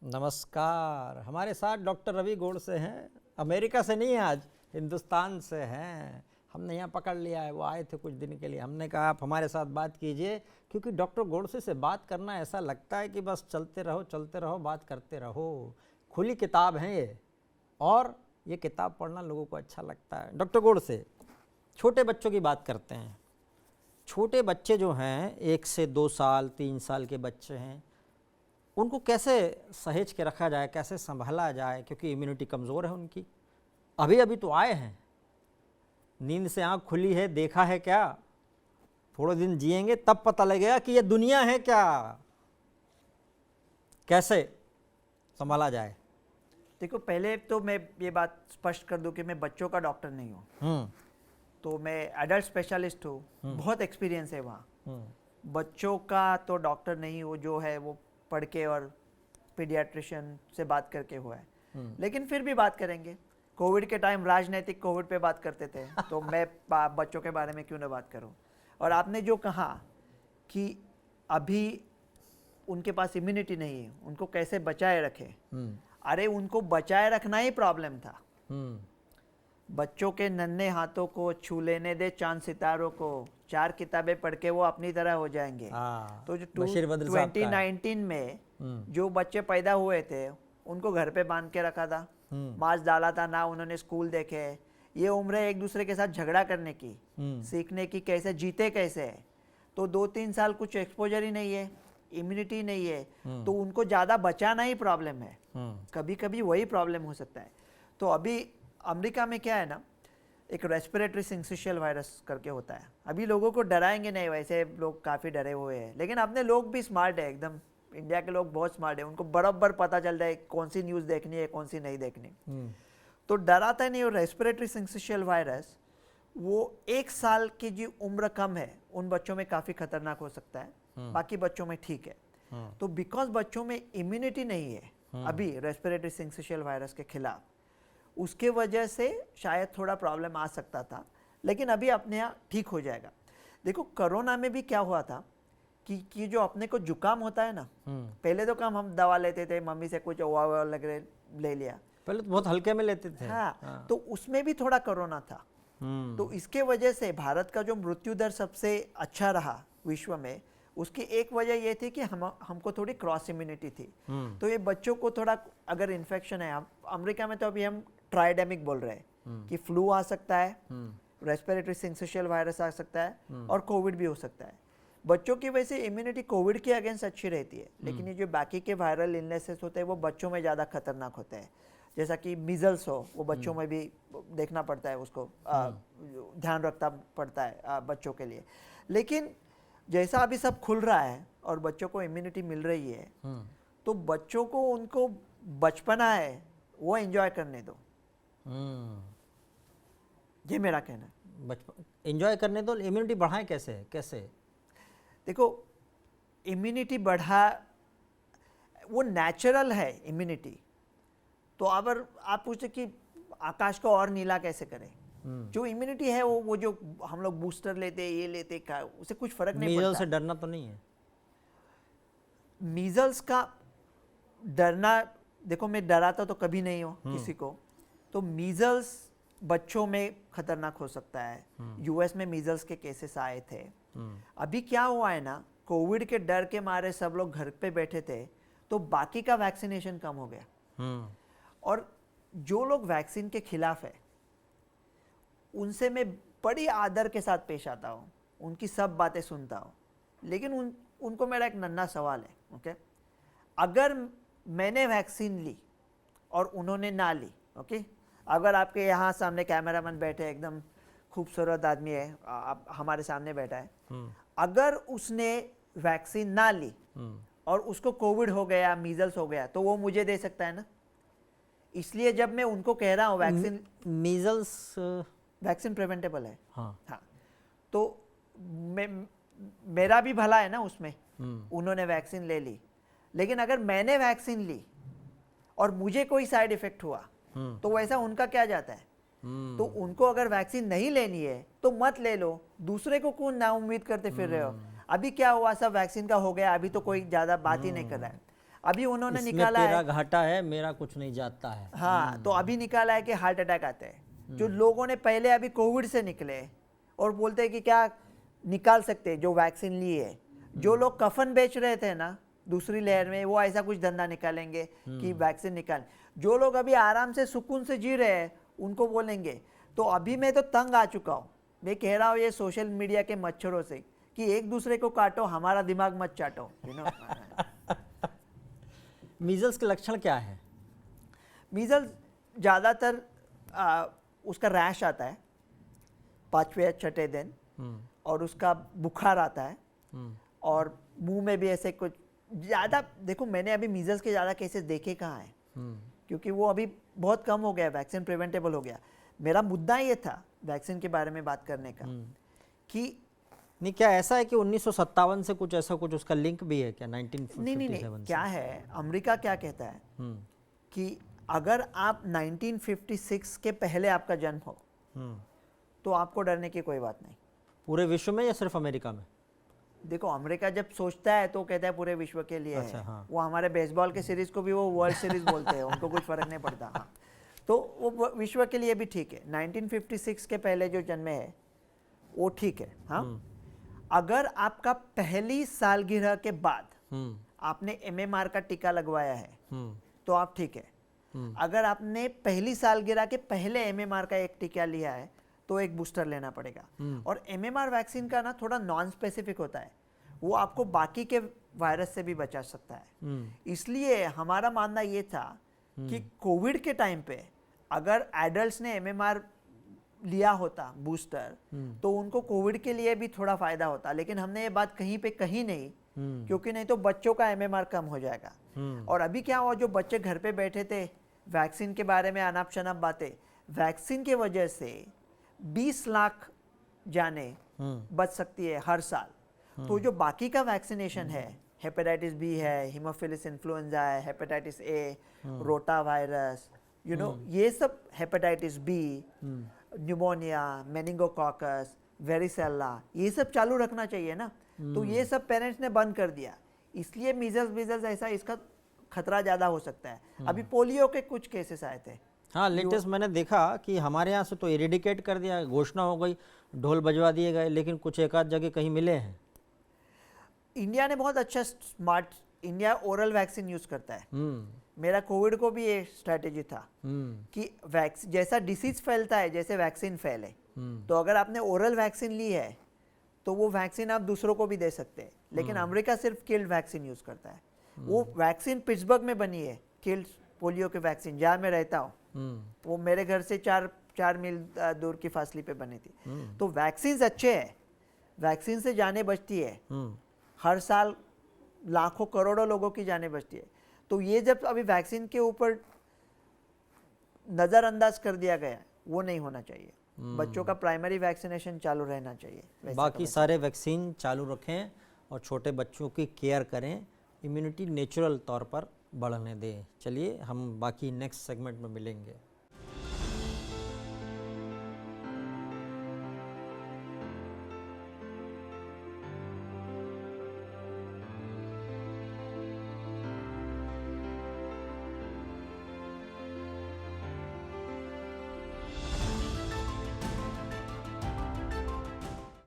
नमस्कार। हमारे साथ डॉक्टर रवि गोडसे हैं। अमेरिका से नहीं है, आज हिंदुस्तान से हैं। हमने यहाँ पकड़ लिया है, वो आए थे कुछ दिन के लिए। हमने कहा आप हमारे साथ बात कीजिए, क्योंकि डॉक्टर गोडसे से बात करना ऐसा लगता है कि बस चलते रहो बात करते रहो। खुली किताब है ये, और ये किताब पढ़ना लोगों को अच्छा लगता है। डॉक्टर गोडसे, छोटे बच्चों की बात करते हैं। छोटे बच्चे जो हैं, 1 से 2 साल 3 साल के बच्चे हैं, उनको कैसे सहेज के रखा जाए, कैसे संभाला जाए, क्योंकि इम्यूनिटी कमज़ोर है उनकी। अभी अभी तो आए हैं, नींद से आँख खुली है, देखा है क्या? थोड़े दिन जिएंगे तब पता लगेगा कि ये दुनिया है क्या। कैसे संभाला जाए? देखो, पहले तो मैं ये बात स्पष्ट कर दूं कि मैं बच्चों का डॉक्टर नहीं हूँ। तो मैं एडल्ट स्पेशलिस्ट हूँ, बहुत एक्सपीरियंस है वहाँ। बच्चों का तो डॉक्टर नहीं हूँ, जो है वो पढ़ के और पीडियाट्रिशियन से बात करके हुआ है। लेकिन फिर भी बात करेंगे। कोविड के टाइम राजनीतिक कोविड पे बात करते थे, तो मैं बच्चों के बारे में क्यों ना बात करूं। और आपने जो कहा कि अभी उनके पास इम्यूनिटी नहीं है, उनको कैसे बचाए रखे। अरे उनको बचाए रखना ही प्रॉब्लम था। बच्चों के नन्हे हाथों को छू लेने दे चांद सितारों को, 4 किताबें पढ़ के वो अपनी तरह हो जाएंगे। तो जो 2019 में जो बच्चे पैदा हुए थे, उनको घर पे बांध के रखा था, मास्क डाला था, ना उन्होंने स्कूल देखे। ये उम्र है एक दूसरे के साथ झगड़ा करने की, सीखने की, कैसे जीते कैसे है। तो 2-3 साल कुछ एक्सपोजर ही नहीं है, इम्यूनिटी नहीं है, तो उनको ज़्यादा बचाना ही प्रॉब्लम है। कभी कभी वही प्रॉब्लम हो सकता है। तो अभी अमेरिका में क्या है ना, एक रेस्पिरेटरी सिंक्सिशियल वायरस करके होता है। अभी लोगों को डराएंगे नहीं, वैसे लोग काफ़ी डरे हुए हैं, लेकिन अपने लोग भी स्मार्ट है एकदम। इंडिया के लोग बहुत स्मार्ट है, उनको बराबर पता चलता है कौन सी न्यूज़ देखनी है, कौन सी नहीं देखनी। तो डराता नहीं। और रेस्पिरेटरी सिंक्सिशियल वायरस वो 1 साल की जो उम्र कम है, उन बच्चों में काफ़ी खतरनाक हो सकता है, बाकी बच्चों में ठीक है। तो बिकॉज बच्चों में इम्यूनिटी नहीं है अभी रेस्पिरेटरी सिंक्सिशियल वायरस के खिलाफ, उसके वजह से शायद थोड़ा प्रॉब्लम आ सकता था, लेकिन अभी अपने यहाँ ठीक हो जाएगा। देखो, कोरोना में भी क्या हुआ था कि जो अपने को जुकाम होता है ना, पहले तो कम हम दवा लेते थे, मम्मी से कुछ ओवा लग रहे ले लिया, पहले तो बहुत हल्के में लेते थे। हाँ। तो उसमें भी थोड़ा कोरोना था। तो इसके वजह से भारत का जो मृत्यु दर सबसे अच्छा रहा विश्व में, उसकी एक वजह ये थी कि हमको थोड़ी क्रॉस इम्यूनिटी थी। तो ये बच्चों को थोड़ा अगर इन्फेक्शन है, अमेरिका में तो अभी हम ट्राइडेमिक बोल रहे हैं कि फ्लू आ सकता है, रेस्पिरेटरी सिंक्सिशियल वायरस आ सकता है, और कोविड भी हो सकता है। बच्चों की वैसे इम्यूनिटी कोविड के अगेंस्ट अच्छी रहती है, लेकिन ये जो बाकी के वायरल इलनेसेस होते हैं वो बच्चों में ज़्यादा खतरनाक होते हैं। जैसा कि मीजल्स हो, वो बच्चों में भी देखना पड़ता है, उसको ध्यान रखना पड़ता है बच्चों के लिए। लेकिन जैसा अभी सब खुल रहा है और बच्चों को इम्यूनिटी मिल रही है, तो बच्चों को उनको बचपना है वो एंजॉय करने दो। ये मेरा कहना है। बचपन एंजॉय करने दो। इम्यूनिटी बढ़ाएं कैसे? देखो, इम्यूनिटी बढ़ा, वो नेचुरल है इम्यूनिटी। तो अगर आप पूछते कि आकाश को और नीला कैसे करें, जो इम्यूनिटी है वो जो हम लोग बूस्टर लेते, ये लेते, का उससे कुछ फर्क नहीं पड़ता। मीजल्स से डरना तो नहीं है? मीजल्स का डरना, देखो मैं डराता तो कभी नहीं हूँ किसी को। तो मीजल्स बच्चों में खतरनाक हो सकता है। यूएस में मीजल्स के केसेस आए थे। अभी क्या हुआ है ना, कोविड के डर के मारे सब लोग घर पे बैठे थे, तो बाकी का वैक्सीनेशन कम हो गया। और जो लोग वैक्सीन के खिलाफ है, उनसे मैं बड़ी आदर के साथ पेश आता हूँ, उनकी सब बातें सुनता हूँ। लेकिन उनको मेरा एक नन्हा सवाल है, ओके? अगर मैंने वैक्सीन ली और उन्होंने ना ली, ओके? अगर आपके यहाँ सामने कैमरामैन बैठे, एकदम खूबसूरत आदमी है, आप हमारे सामने बैठा है, अगर उसने वैक्सीन ना ली और उसको कोविड हो गया, मीजल्स हो गया, तो वो मुझे दे सकता है ना? इसलिए जब मैं उनको कह रहा हूँ मीजल्स वैक्सीन प्रिवेंटेबल है। हाँ। तो मेरा भी भला है ना उसमें। उन्होंने वैक्सीन ले ली, लेकिन अगर मैंने वैक्सीन ली और मुझे कोई साइड इफेक्ट हुआ, तो वैसा उनका क्या जाता है? तो उनको अगर वैक्सीन नहीं लेनी है तो मत ले लो, दूसरे को कौन ना उम्मीद करते फिर रहे हो? अभी क्या हुआ, सब वैक्सीन का हो गया, अभी तो कोई ज़्यादा बात ही नहीं कर रहा है। अभी उन्होंने इसमें निकाला तेरा है, घाटा है, मेरा कुछ नहीं जाता है। हाँ, तो अभी निकाला है कि हार्ट अटैक आते हैं। जो लोगों ने पहले अभी कोविड से निकले और बोलते हैं कि क्या निकाल सकते हैं जो वैक्सीन ली है, जो लोग कफन बेच रहे थे ना दूसरी लहर में, वो ऐसा कुछ धंधा निकालेंगे कि वैक्सीन निकाल। जो लोग अभी आराम से सुकून से जी रहे हैं उनको बोलेंगे। तो अभी मैं तो तंग आ चुका हूँ, मैं कह रहा हूँ ये सोशल मीडिया के मच्छरों से कि एक दूसरे को काटो, हमारा दिमाग मत चाटो, यू नो। मीजल्स के लक्षण क्या है? मीजल्स ज़्यादातर उसका रैश आता है 5वें या 6ठे दिन, और उसका बुखार आता है, और मुंह में भी ऐसे कुछ ज़्यादा। देखो मैंने अभी मीजल्स के ज़्यादा केसेस देखे कहाँ हैं, क्योंकि वो अभी बहुत कम हो गया, वैक्सीन प्रिवेंटेबल हो गया। मेरा मुद्दा ये था वैक्सीन के बारे में बात करने का कि नहीं, क्या ऐसा है कि 1957 से कुछ ऐसा कुछ उसका लिंक भी है क्या? 1957 नहीं, क्या है, अमेरिका क्या कहता है कि अगर आप 1956 के पहले आपका जन्म हो तो आपको डरने की कोई बात नहीं। पूरे विश्व में या सिर्फ अमेरिका में? देखो अमेरिका जब सोचता है तो कहता है पूरे विश्व के लिए अच्छा, है। हाँ। वो हमारे बेसबॉल के सीरीज को भी वो वर्ल्ड सीरीज बोलते हैं, उनको कुछ फर्क नहीं पड़ता। हाँ, तो वो विश्व के लिए भी ठीक है। 1956 के पहले जो जन्मे है वो ठीक है। हाँ, अगर आपका पहली सालगिरह के बाद आपने MMR का टीका लगवाया है तो आप ठीक है। अगर आपने पहली सालगिरह के पहले MMR का एक टीका लिया है तो एक बूस्टर लेना पड़ेगा। और MMR वैक्सीन का ना थोड़ा नॉन स्पेसिफिक होता है, वो आपको बाकी के वायरस से भी बचा सकता है। इसलिए हमारा मानना ये था कि कोविड के टाइम पे अगर एडल्ट्स ने MMR लिया होता बूस्टर तो उनको कोविड के लिए भी थोड़ा फायदा होता, लेकिन हमने ये बात कहीं पे कही नहीं, क्योंकि नहीं तो बच्चों का MMR कम हो जाएगा। और अभी क्या हुआ, जो बच्चे घर पे बैठे थे वैक्सीन के बारे में अनाप शनाप बातें, वैक्सीन की वजह से 20 लाख जाने बच सकती है हर साल। तो जो बाकी का वैक्सीनेशन है, हेपेटाइटिस बी है, हीमोफिलस इन्फ्लुएंजा है, hepatitis A, rota virus, you know, ये सब, हेपेटाइटिस बी, न्यूमोनिया, मेनिंगोकॉकस, वेरिसेला, ये सब चालू रखना चाहिए ना। तो ये सब पेरेंट्स ने बंद कर दिया, इसलिए मीजल्स ऐसा इसका खतरा ज़्यादा हो सकता है। अभी पोलियो के कुछ केसेस आए थे। हाँ, लेटेस्ट मैंने देखा कि हमारे यहाँ से तो इरेडिकेट कर दिया, घोषणा हो गई, ढोल बजवा दिए गए, लेकिन कुछ एक आध जगह कहीं मिले हैं। इंडिया ने बहुत अच्छा smart, India oral vaccine use करता है। मेरा कोविड को भी ये स्ट्रैटेजी था कि जैसा डिसीज फैलता है जैसे वैक्सीन फैले, तो अगर आपने ओरल वैक्सीन ली है तो वो वैक्सीन आप दूसरों को भी दे सकते हैं। लेकिन अमेरिका सिर्फ किल्ड वैक्सीन यूज करता है। वो वैक्सीन पिट्सबर्ग में बनी है, किल्ड पोलियो के वैक्सीन, जहाँ मैं रहता हूँ, वो मेरे घर से 4 मील दूर की फासले पे बनी थी। तो वैक्सीन अच्छे हैं, वैक्सीन से जाने बचती है, हर साल लाखों करोड़ों लोगों की जाने बचती है। तो ये जब अभी वैक्सीन के ऊपर नज़रअंदाज कर दिया गया, वो नहीं होना चाहिए। बच्चों का प्राइमरी वैक्सीनेशन चालू रहना चाहिए। बाकी सारे वैक्सीन चालू रखें और छोटे बच्चों की केयर करें, इम्यूनिटी नेचुरल तौर पर बढ़ने दें। चलिए हम बाकी नेक्स्ट सेगमेंट में मिलेंगे।